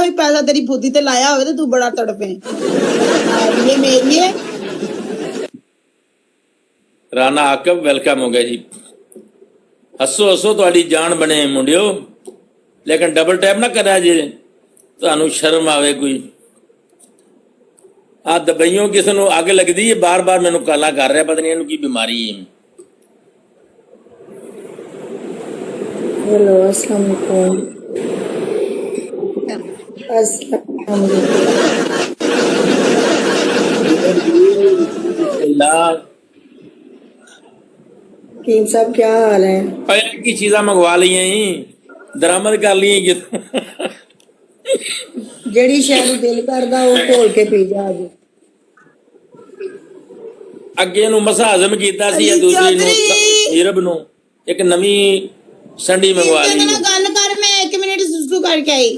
भी पैसा तेरी फुद्दी ते लाया होवे तो तू बड़ा तड़पे। ये मेरी है। राणा आकब वेलकम हो गया जी। हसो हसो तुहाडी जान बने मुंडियो, लेकिन डबल टैप ना करा जे, तुहानू शर्म आवे कोई। आ दबइयों किसी नू अग लगदी है, बार बार मैनू काला कर रहा, पता नहीं इहनू की बीमारी है। हेलो अस्सलाम वालेकुम। अस्सलाम वालेकुम। कीम साहब क्या हाल है? पहले की चीज़ा मंगवा ली ही, दरामद कर ली। ਜਿਹੜੀ ਸ਼ੈ ਨੂੰ ਦਿਲ ਕਰਦਾ ਉਹ ਘੋਲ ਕੇ ਪੀ ਜਾ ਅੱਜ। ਅੱਗੇ ਨੂੰ ਮਸਾ ਹਜ਼ਮ ਕੀਤਾ ਸੀ, ਦੂਸਰੀ ਨੂੰ ਹੀਰਬ ਨੂੰ ਇੱਕ ਨਵੀਂ ਸੰਡੀ ਮੰਗਵਾ ਲਈ। ਗੱਲ ਕਰ, ਮੈਂ 1 ਮਿੰਟ ਸੁਸੂ ਕਰਕੇ ਆਈ।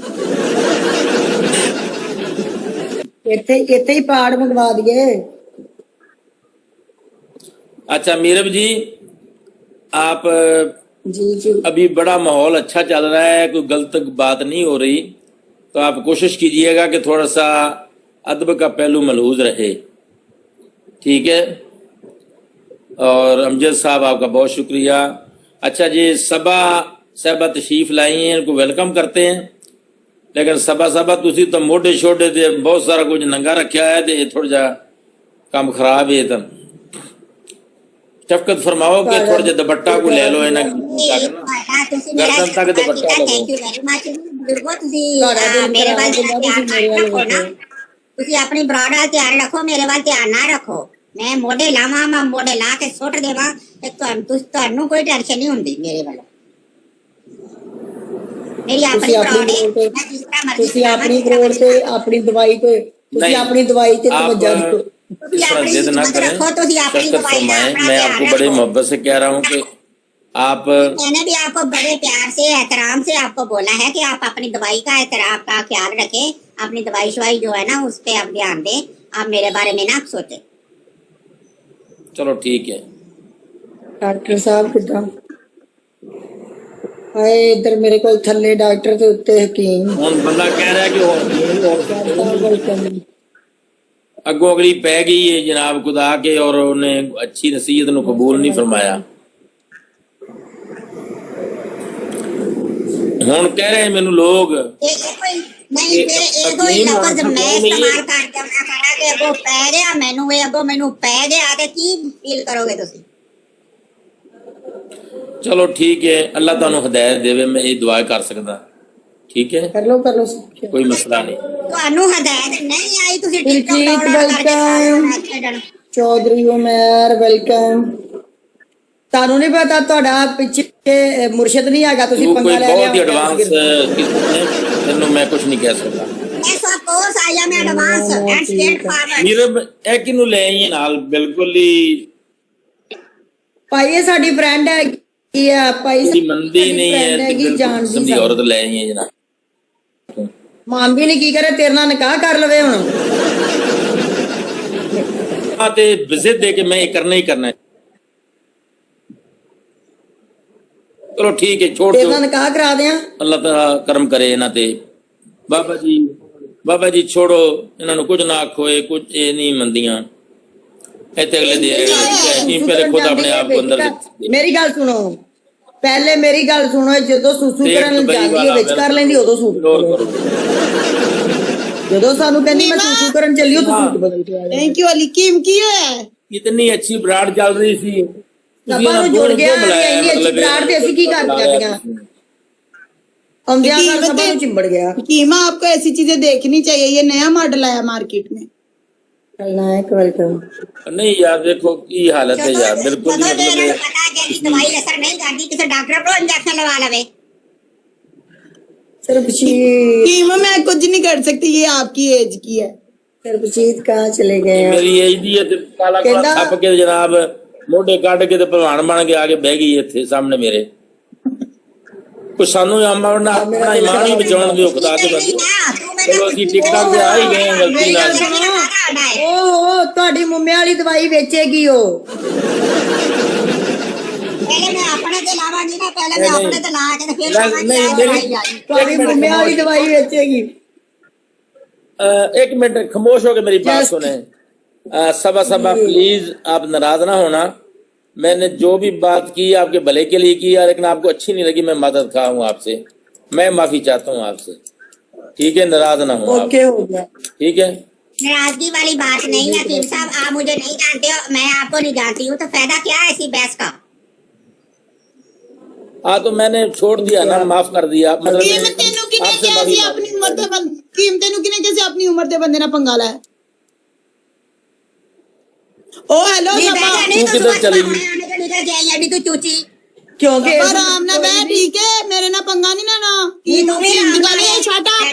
ਇੱਥੇ ਹੀ ਪਾੜ ਮੰਗਵਾ ਦਈਏ। अच्छा मीरब जी, आप जी जी अभी बड़ा माहौल अच्छा चल रहा है, कोई गलत बात नहीं हो रही, तो आप कोशिश कीजिएगा कि थोड़ा सा अदब का पहलू मलहूज रहे, ठीक है। और अमजद साहब आपका बहुत शुक्रिया। अच्छा जी, सबा साहबा तशरीफ लाई हैं, इनको वेलकम करते हैं। लेकिन सबा तुसी तो मोटे छोटे थे, बहुत सारा कुछ नंगा रखा है, तो थोड़ा जा काम खराब है। तो शफकत फरमाओ कि थोड़ा जा दुपट्टा को ले लो, इन्हें गर्दन तक दुपट्टा लो। मेरे वाल रखो ना, तुसी अपनी ब्राड वाल ध्यान रखो, मेरे वाल ध्यान ना रखो। मैं मोढे लावां, मैं मोढे ला के सुट देवां ते तुहानू कोई टेंशन नहीं हुंदी मेरे वाल। मेरी अपनी ब्राड है, मैं जिस तरह मर्जी ਤੁਸੀਂ ਆਪਣੀ ਬਰੋੜ ਤੇ ਆਪਣੀ ਦਵਾਈ ਤੇ ਤੁਸੀਂ ਆਪਣੀ ਦਵਾਈ ਤੇ ਤਵੱਜਾ ਦਿਓ। इस तरह जिद ना करें, शफकत फरमाएं। मैं आपको बड़े मोहब्बत से कह रहा हूँ कि आप, मैंने भी आपको बड़े प्यार से एहतराम से आपको बोला है कि आप अपनी दवाई का एहतराम का ख्याल रखें, अपनी दवाई शवाई जो है ना उस पे आप ध्यान दें, आप मेरे बारे में ना सोचें। चलो ठीक है। ਡਾਕਟਰ ਸਾਹਿਬ ਕਿਦਾਂ? ਹਾਏ ਇੱਧਰ ਮੇਰੇ ਕੋਲ ਥੱਲੇ ਡਾਕਟਰ ਤੇ ਉੱਤੇ ਹਕੀਮ। ਹੁਣ ਬੰਦਾ ਕਹਿ ਰਿਹਾ कि अगों अगली पै गई है जनाब खुदा के, और उन्हें अच्छी नसीहत को कबूल नहीं फरमाया। हुण कह रहे हैं मैनू लोग नहीं मेरे एगो ही लफ्ज मैं इस्तेमाल करके मैं कहा कि अगो पै गया, मैनू पै गया ते की फील करोगे तुसी? चलो ठीक है, अल्लाह तुहानू हिदायत देवे, मैं ये दुआ कर सकदा, ठीक है, ਕਰ ਲਓ कोई मसला नहीं। ਤੁਹਾਨੂੰ ਹਦਾਇਤ ਨਹੀਂ ਆਈ, ਤੁਸੀਂ ਦਿਲਜੀਤ ਵੈਲਕਮ, ਚੌਧਰੀ ਉਮਰ ਵੈਲਕਮ। ਤੁਹਾਨੂੰ ਨਹੀਂ ਪਤਾ ਤੁਹਾਡਾ ਪਿੱਛੇ ਮੁਰਸ਼ਿਦ ਨਹੀਂ ਹੈਗਾ, ਤੁਸੀਂ कोई ਪੰਗਾ ਲੈ बहुत ही ਲਿਆ। एडवांस तेनू मैं कुछ नहीं कह सकता। ਐਸਾ ਕੋਰਸ ਆਇਆ ਮੈਂ ਐਡਵਾਂਸ ਐਂਡ ਸਟੇਟ ਫਾਰਵਰਡ। मीरब ए किनू ले आई नाल बिल्कुल ही ਭਾਈ ਇਹ ਸਾਡੀ ਫਰੈਂਡ ਹੈਗੀ ਆ ਭਾਈ, कोई मंदी नहीं है, ਹੈਗੀ ਜਾਣ ਦੀ समझी औरत ले आई है जनाब। ਮਾਨ ਵੀ ਨਹੀਂ ਕੀ ਕਰੇ, ਤੇਰੇ ਨਾਲ ਨਿਕਾਹ ਕਰ ਲਵੇ ਹੁਣ। आते विजिट दे के मैं ये करना ही करना है। चलो ठीक है, छोड़ ਤੇਰੇ दो, ਨਾਲ ਨਿਕਾਹ ਕਰਾ ਦਿਆਂ। अल्लाह ताला करम करे इन्हां ते। बाबा जी छोड़ो इन्हां नू, कुछ ना आखो, ये कुछ ये नहीं मंदियां इत्थे अगले दे पहले खुद अपने आप को अंदर मेरी गल सुनो, पहले मेरी गल सुनो, ਜਦੋਂ ਸੁਸੂ ਕਰਨ ਜਾਂਦੀ ਹੈ ਵਿੱਚ ਕਰ ਲੈਂਦੀ ਉਦੋਂ ਸੂਟ ਕਰੋ। ਜਦੋਂ ਸਾਨੂੰ ਕਹਿੰਦੀ ਮੈਂ ਸੁਸੂ ਕਰਨ ਚੱਲੀ ਉਹ ਸੂਟ ਬਦਲ ਕੇ ਆ ਜਾ। थैंक यू अली कीम की है। इतनी अच्छी ब्राड चल रही थी, ਰੱਬਾ ਨੂੰ ਜੁੜ ਗਿਆ, ਇੰਨੀ ਅੱਛੀ ਬਰਾੜ ਤੇ ਅਸੀਂ ਕੀ ਕਰ ਜਾਂਦੀਆਂ। ਆਉਂਦਿਆਂ ਘਰ ਸਭਾ ਨੂੰ ਚਿੰਬੜ ਗਿਆ। कीमा आपको ऐसी चीजें देखनी चाहिए, ये नया मॉडल आया मार्केट में। ਚੱਲਣਾ ਹੈ ਇੱਕ ਵੈਲਕਮ। नहीं यार देखो की हालत है यार, बिल्कुल ही ਜਦੋਂ मतलब ਪਤਾ ਕਿ ਦਵਾਈ ਅਸਰ ਨਹੀਂ ਕਰਦੀ, ਕਿਸੇ ਡਾਕਟਰ ਕੋਲ ਇੰਜੈਕਸ਼ਨ ਲਵਾ ਲਵੇ। ਸਰਬਜੀਤ कीमा मैं कुछ नहीं कर सकती, ये आपकी एज की है। ਸਰਬਜੀਤ कहाँ चले गए हैं? मेरी एज दी है ते काला काला थप के जनाब मोढे कट के ते भलवान बन के आके बह गई इत्थे सामने मेरे। कुछ सानू अपना ईमान ही बचाउण दी खुदा दे बंदे। चलो ਅਸੀਂ ਟਿਕਟਾਂ ਤੇ ਆ ਹੀ ਗਏ ਹਾਂ ਗਲਤੀ ਨਾਲ। ਓ ਤੁਹਾਡੀ ਮੁੰਮੇ ਵਾਲੀ ਦਵਾਈ ਵੇਚੇਗੀ ਉਹ। पहले मैं अपने ते लावांगी ना, पहले मैं अपने ते ला के फिर नहीं, दवाई जानी। ਤੁਹਾਡੀ ਮੁੰਮੇ ਵਾਲੀ ਦਵਾਈ ਵੇਚੇਗੀ। एक मिनट खामोश होकर मेरी बात Just- सुने। सबा सबा प्लीज आप नाराज ना होना। मैंने जो भी बात की आपके भले के लिए की, लेकिन आपको अच्छी नहीं लगी, मैं मदद खा हूँ आपसे, मैं माफी चाहता हूँ आपसे, ठीक है? नाराज ना हो आप, ओके हो गया। ठीक है? नाराजगी वाली बात नहीं है हकीम साहब, आप मुझे नहीं जानते हो, मैं आपको नहीं जानती हूँ, तो फायदा क्या है ऐसी बहस का? हाँ तो मैंने छोड़ दिया ना, माफ कर दिया, मतलब कीम तेनू किने आपसे किया माफी सी मांग अपनी ली। उम्र ते कीम तेनू किने किया सी अपनी उम्र ते बंदे ना पंगा लै। ओ हेलो नहीं सबा बैठा नहीं तू तो किधर सुबह चली सुबह गई? खाने आने के निकल जाएंगे अभी तू चूची। क्योंकि पर आराम ना बैठ, ठीक है? मेरे ना पंगा नहीं लेना। कीम तू भी कीम आराम दिखा ना ले,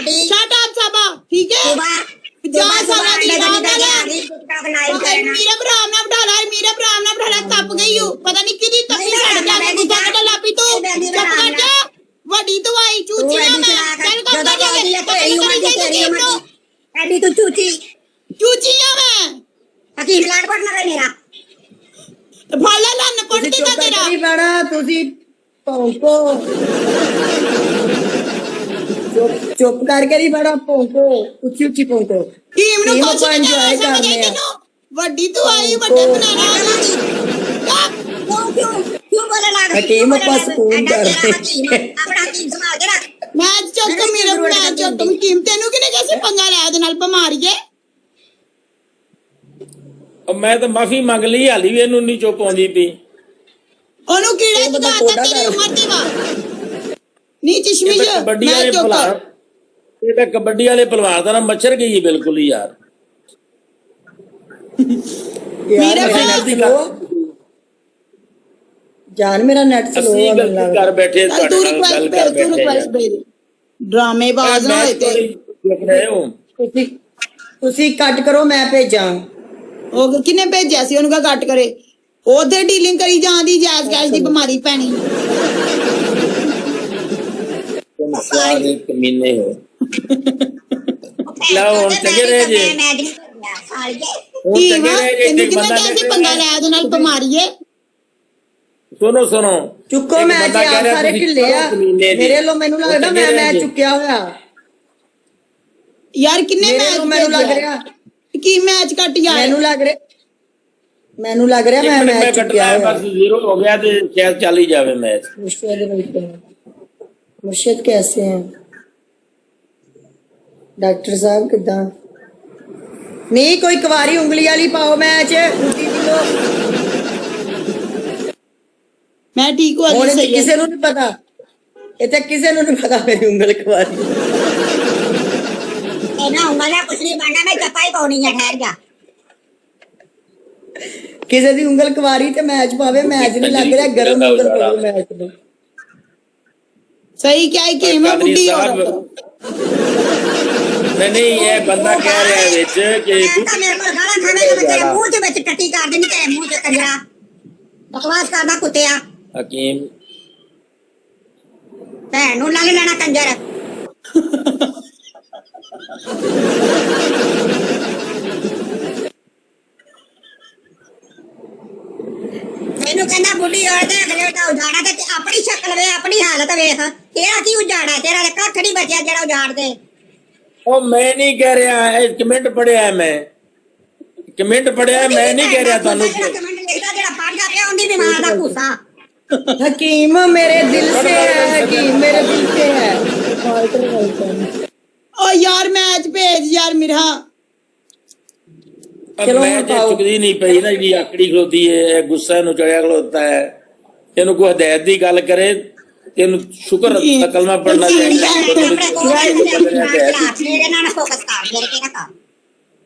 ले। शट अप सबा, ठीक है? सुबह जा सुबह साला दी अंडे आराम निकल ना गया ले। अभी टिकटॉक लाइव मेरा करना। भरा ना उठा ला, मेरा भरा ना उठा ला, तप गई हूँ, पता नहीं किदी तपी सड़ गया, गुस्सा कटा लापी तू, चुप कर जा, वडी तो आई तू चूचिया एडी मैं, चला कर चल कब ਜਦੋਂ कर बोलਦੀ ਹੈ पता तेरी नहीं उम्र करी की तेरी कीम उम्र नो, की एडी तू चूची। चूचिया मैं, हकीम लाड पड़ ना मेरा। भाला लन्न पट ਤੁਸੀਂ देता ਚੁੱਪ तेरा। ਕਰੀ ਪੈਣਾ, ਤੁਸੀਂ ਭੌਂਕੋ। ਚੁੱਪ ਕਰਕੇ ਨਹੀਂ ਬੜਾ ਭੌਂਕੋ, ਉੱਚੀ ਉੱਚੀ ਭੌਂਕੋ। कीम नो कीम कुछ ਆਪਾਂ नहीं enjoy समझ आई करने आ। तेनू, वडी तो आई बड़े बनाना क्यों क्यों क्यों बोले लाग? हकीम अपा सुकून कर रहे। अपना हकीम संभाल के रख। मैं चुप मेरा मैं चुप तुम कीम तेनू किने कैसे पंगा ले ओदे नाल बिमारीए। अब मैं तो माफी मंग ली, हाली भी इन्हू नहीं चुप आउंदी पई। ओनू कीड़े ਉਹ ਬੰਦਾ चुका ਕੋਡਾ तेरी ਕਰ। उम्र दी वा नी ये चश्मिश तो कबड्डी मैं वाले चुप भलवान, ये तो कबड्डी वाले भलवान का ना मच्छर गई है बिल्कुल ही यार। ਯਾਰ ਮੇਰਾ ਮੇਰਾ ਭਰਾ- ਨੈਟ ਸਲੋ ਜਾਨ, ਮੇਰਾ ਨੈਟ ਸਲੋ ਅਸੀਂ ਆ ਗਲਤੀ ਮੈਨੂੰ कर बैठे, चल तू ਤੁਹਾਡੇ ਨਾਲ रिक्वेस्ट ਗੱਲ भेज, कर तू बैठे रिक्वेस्ट यार। भेज, ड्रामेबाज ना मैं होए ते चुप रहे हो। ਤੁਸੀਂ ਕੱਟ ਕਰੋ, ਮੈਂ ਭੇਜਾਂ। ਉਹ ਕਿਨੇ ਭੇਜਿਆ ਸੀ ਉਹਨੂੰ ਕਾ ਕੱਟ ਕਰੇ, ਉਹਦੇ ਡੀਲਿੰਗ ਕਰੀ ਜਾਂਦੀ ਜੈਸ ਗੈਸ ਦੀ ਬਿਮਾਰੀ ਪੈਣੀ। तुम सारे कमीने हो। लो हम चंगे रहे जी, मैं नहीं किया सालिए। हम ਕੀ चंगे ਵਾ रहे जी। ਤੈਨੂੰ एक ਕਿਨੇ बंदा कैसे कह ਪੰਗਾ रहा ਲੈ ਉਹਦੇ ਨਾਲ ਬਿਮਾਰੀ ਏ। सुनो सुनो, ਚੁੱਕੋ एक ਮੈਚ बंदा कह ਯਾਰ, रहा ਸਾਰੇ तुसी ਢਿੱਲੇ ਆ। कमीने जी। ਮੇਰੇ ਵੱਲੋਂ ਮੈਨੂੰ ਲੱਗਦਾ वो ਮੈਂ चंगे रहे ਮੈਚ जी। ਚੁੱਕਿਆ ਹੋਇਆ। ਯਾਰ ਕਿੰਨੇ ਮੇਰੇ ਮੈਚ ਵੱਲੋਂ ਮੈਨੂੰ ਲੱਗ ਰਿਹਾ, ਕੀ ਮੈਚ ਕੱਟ ਯਾਰ। ਮੈਨੂੰ ਲੱਗ ਰਿਹਾ एक मैं मिनट में मैच कटना चुकिया है, हुआ। बस 0 हो गया तो शायद चल ही जावे मैच। मुर्शिद कैसे हैं डॉक्टर साहब? किदा नहीं कोई कुवारी उंगली वाली पाओ मैच उसी दिलो। ਮੈਂ ਠੀਕ ਹਾਂ ਹੁਣ ਜੀ ਸਹੀ ਕਿਸੇ ਨੂੰ ਨਹੀਂ ਪਤਾ, ਇੱਥੇ ਕਿਸੇ ਨੂੰ ਨਹੀਂ ਪਤਾ ਮੇਰੀ ਉਂਗਲ ਕੁਵਾਰੀ। ना उंगला कुछ नहीं बनना, मैं चपाई पानी है, ठहर जा। ਕਿਸੇ ਦੀ ਉਂਗਲ ਕੁਵਾਰੀ ਤੇ ਮੈਚ ਪਾਵੇ, ਮੈਚ ਨਹੀਂ ਲੱਗ ਰਿਹਾ, ਗਰਮ ਉਂਗਲ ਪਾਵੇ ਮੈਚ ਨੂੰ। ਸਹੀ ਕਿਹਾ ਕਿ ਮੈਂ कादरी ਬੁੱਢੀ साहब, औरत नहीं ये बंदा कह रहा है विच कि मैं तो मेरे को गाला खाने का तेरे मुंह च विच टट्टी कर देनी, तेरे मुंह च कंजरा बकवास करदा कुत्तिया। हकीम भैन नूं लग लेना कंजर। ਮੈਨੂੰ ਕਹਿੰਦਾ ਬੁੱਢੀ ਔਰਤ ਅਗਲੇ ਦਾ ਉਜਾੜਾ ਤੇ ਆਪਣੀ ਸ਼ਕਲ ਵੇ, ਆਪਣੀ ਹਾਲਤ ਵੇਖ, ਤੇਰਾ ਕੀ ਉਜਾੜਾ? ਤੇਰਾ ਤਾਂ ਕੱਖ ਨਹੀਂ ਬਚਿਆ ਜਿਹੜਾ ਉਜਾੜ ਦੇ। ਉਹ ਮੈਂ ਨਹੀਂ ਕਹਿ ਰਿਹਾ, ਇਹ ਕਮੈਂਟ ਪੜਿਆ ਹੈ ਮੈਂ, ਕਮੈਂਟ ਪੜਿਆ, ਮੈਂ ਨਹੀਂ ਕਹਿ ਰਿਹਾ ਤੁਹਾਨੂੰ ਕਿ ਕਮੈਂਟ ਲਿਖਦਾ ਜਿਹੜਾ ਪੜ ਜਾ ਪਿਆ ਉਹਦੀ ਵੀ ਮਾਂ ਦਾ ਭੂਸਾ। हकीम मेरे दिल से है, हकीम मेरे दिल से है। ਓ ਯਾਰ ਮੈਚ ਭੇਜ ਯਾਰ ਮੇਰਾ। चलो मैं बताओ। चुकदी नहीं पई ना जी, आकड़ी खलोती है, गुस्सा नु चढ़िया खलोता है, तेन कोई हदायत की गल करे, तेन शुक्र कलमा पढ़ना चाहिए। ਮੇਰੇ ਨਾਲ ਫੋਕਸ ਕਰ, ਮੇਰੇ ਤੇ ਨਾ ਕਰ।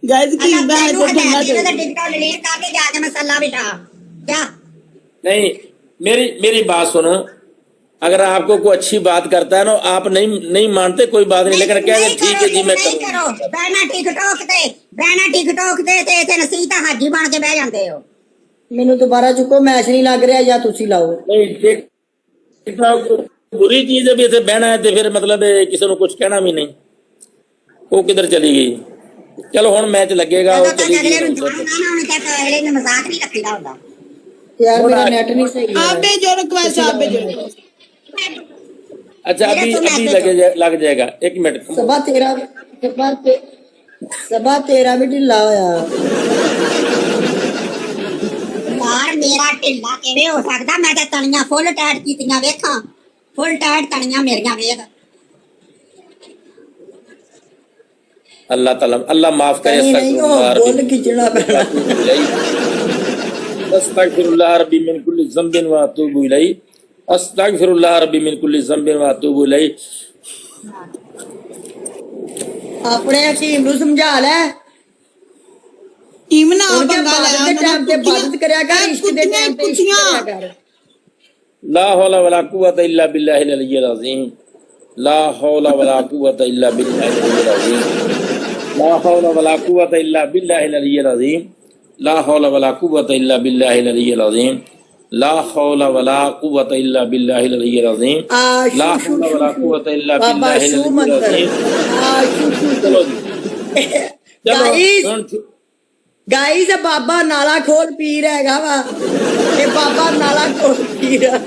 ਗਾਇਸ ਕੀ ਅੱਲਾ ਮੈਂ ਤੈਨੂੰ ਤੇ ਢੰਗਾ ਹਦਾਇਤ ਤੇ ਦੀ ਟਿਕਟੌਕ ਡਿਲੀਟ ਕਰਕੇ ਜਾ ਕੇ ਮਸਲਾ ਬਿਠਾ ਜਾ। नहीं, मेरी बात सुनो, अगर आपको कोई अच्छी बात करता है ना, आप नहीं मानते कोई बात नहीं, लेकिन क्या ठीक है जी मैं करूँगा। ਬਹਿਣਾ ਟਿਕਟੌਕ ਤੇ ਇੱਥੇ ਨਸੀਤਾ ਹਾਜੀ ਬਣ ਕੇ ਬਹਿ ਜਾਂਦੇ ਹੋ। ਮੈਨੂੰ ਦੁਬਾਰਾ ਚੁੱਕੋ, ਮੈਚ ਨਹੀਂ ਲੱਗ ਰਿਹਾ, ਜਾਂ ਤੁਸੀਂ ਲਾਓ। नहीं ठीक, बुरी चीज है भी इसे बहना है तो फिर मतलब किसी को कुछ कहना भी नहीं, वो किधर चली गई। चलो हुण मैच लगेगा, वो ਜਦੋਂ ਤੱਕ चली ਅਗਲੇ ਨੂੰ गई। ਜਾਣਦਾ ਨਾ ਹੋਣੇ ਤੱਕ ਅਗਲੇ ਨੂੰ ਮਜ਼ਾਕ ਨਹੀਂ ਰੱਖੀਦਾ ਹੁੰਦਾ। यार मेरा नेट नहीं सही है। आप भेजो रिक्वेस्ट, आप भेजो। अच्छा मेरा अभी तो अभी मैसेज लग जाएगा, 1 मिनट। सबा तेरा सबा ते ਸਭਾ ਤੇਰਾ ਵੀ ਢਿੱਲਾ ਹੋਇਆ। ਯਾਰ ਮੇਰਾ ਢਿੱਲਾ ਕਿਵੇਂ ਹੋ ਸਕਦਾ? ਮੈਂ ਤਾਂ ਤਣੀਆਂ ਫੁੱਲ ਟਾਈਟ ਕੀਤੀਆਂ, ਵੇਖਾਂ ਫੁੱਲ ਟਾਈਟ ਤਣੀਆਂ ਮੇਰੀਆਂ, ਵੇਖ। अल्लाह ताला अल्लाह माफ करे। ਨਹੀਂ ਉਹ ਬੁੱਲ ਖਿੱਚਣਾ ਪੈਣਾ। अस्तगफिरुल्लाह रब्बी मिन कुल्ली ज़ंबिन व अतूबु इलैहि। अस्तगफिरुल्लाह रब्बी मिन कुल्ली ज़ंबिन व अतूबु इलैहि। ਆਪਣੇ ਹਕੀਮ ਨੂੰ ਸਮਝਾ ਲੈ। ਟੀਮ ਨਾ ਉਹਦੇ ਪੰਗਾ ਲੈ ਬਾਅਦ ਦੇ ਟਾਈਮ ਤੇ ਬਾਤ ਕਰਿਆ ਕਰ, ਇਸ਼ਕ ਦੇ ਟਾਈਮ ਤੇ ਇਸ਼ਕ ਕਰਿਆ ਕਰ। ला हौला वला कुव्वता इल्ला बिल्लाहिल अलिय्यिल अज़ीम। ला हौला वला कुव्वता इल्ला बिल्लाहिल अलिय्यिल अज़ीम। ला हौला वला कुव्वता इल्ला बिल्लाहिल अलिय्यिल अज़ीम। ला हौला वला कुव्वता इल्ला बिल्लाहिल अलिय्यिल अज़ीम। ला हौला वला कुव्वता इल्ला बिल्लाहिल अलिय्यिल अज़ीम। ला हौला वला कुव्वता इल्ला बिल्लाहिल अलिय्यिल अज़ीम। चलो जी, चलो ਗਾਈਜ਼ ਬਾਬਾ ਨਾਲਾ ਖੋਲ ਪੀਰ ਹੈਗਾ ਵਾ, ਇਹ ਬਾਬਾ ਨਾਲਾ ਖੋਲ ਪੀਰ ਆ।